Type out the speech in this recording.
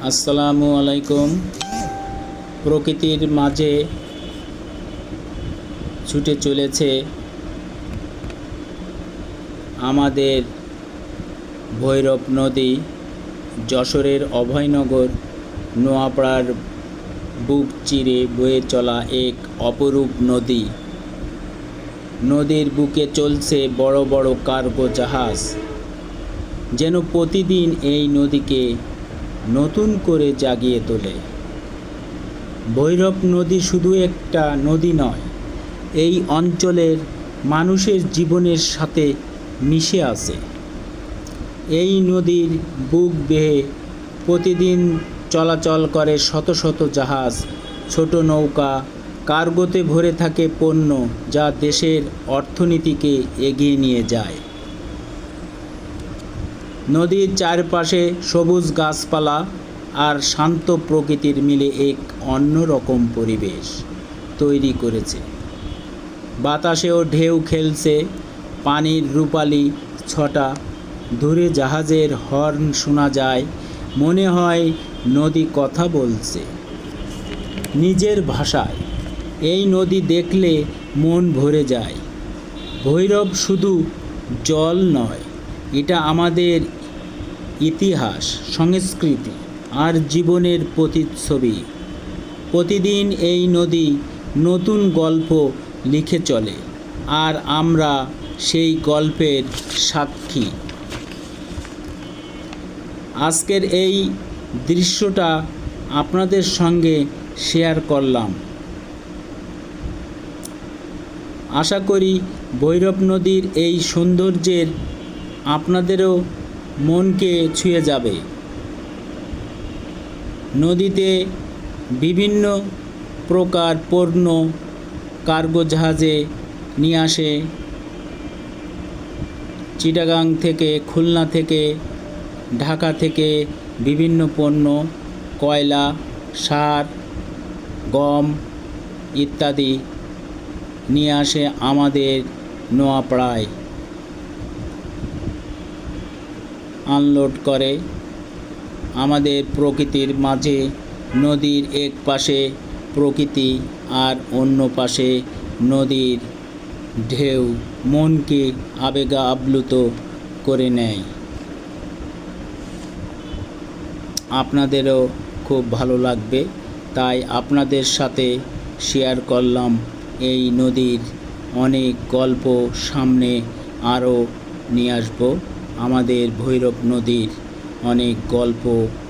আসসালামু আলাইকুম। প্রকৃতির মাঝে ছুটে চলেছে আমাদের ভৈরব নদী। যশোরের অভয়নগর নোয়াপাড়ার বুক চিরে বয়ে চলা এক অপরূপ নদী। নদীর বুকে চলছে বড় বড় কার্গো জাহাজ, যেন প্রতিদিন এই নদীকে নতুন করে জাগিয়ে তোলে। ভৈরব নদী শুধু একটা নদী নয়, এই অঞ্চলের মানুষের জীবনের সাথে মিশে আছে। এই নদীর বুক বেয়ে প্রতিদিন চলাচল করে শত শত জাহাজ, ছোট নৌকা। কার্গোতে ভরে থাকে পণ্য, যা দেশের অর্থনীতিকে এগিয়ে নিয়ে যায়। নদীর চারপাশে সবুজ গাছপালা আর শান্ত প্রকৃতির মিলে এক অন্যরকম পরিবেশ তৈরি করেছে। বাতাসেও ঢেউ খেলছে, পানির রূপালি ছটা, দূরে জাহাজের হর্ন শোনা যায়। মনে হয় নদী কথা বলছে নিজের ভাষায়। এই নদী দেখলে মন ভরে যায়। ভৈরব শুধু জল নয়, এটা আমাদের ইতিহাস, সংস্কৃতি আর জীবনের প্রতিচ্ছবি। প্রতিদিন এই নদী নতুন গল্প লিখে চলে, আর আমরা সেই গল্পের সাক্ষী। আজকের এই দৃশ্যটা আপনাদের সঙ্গে শেয়ার করলাম। আশা করি ভৈরব নদীর এই সৌন্দর্যের আপনাদেরও মনকে ছুঁয়ে যাবে। নদীতে বিভিন্ন প্রকার পণ্য কার্গো জাহাজে নিয়ে আসে। চিটাগাং থেকে, খুলনা থেকে, ঢাকা থেকে বিভিন্ন পণ্য, কয়লা, সার, গম ইত্যাদি নিয়ে আসে আমাদের নোয়াপাড়ায়, আনলোড করে। আমাদের প্রকৃতির মাঝে নদীর এক পাশে প্রকৃতি আর অন্য পাশে নদীর ঢেউ মনকে আবেগে আপ্লুত করে নেয়। আপনাদেরও খুব ভালো লাগবে, তাই আপনাদের সাথে শেয়ার করলাম এই নদীর অনেক গল্প। সামনে আরও নিয়ে আসবো আমাদের ভৈরব নদীর অনেক গল্প।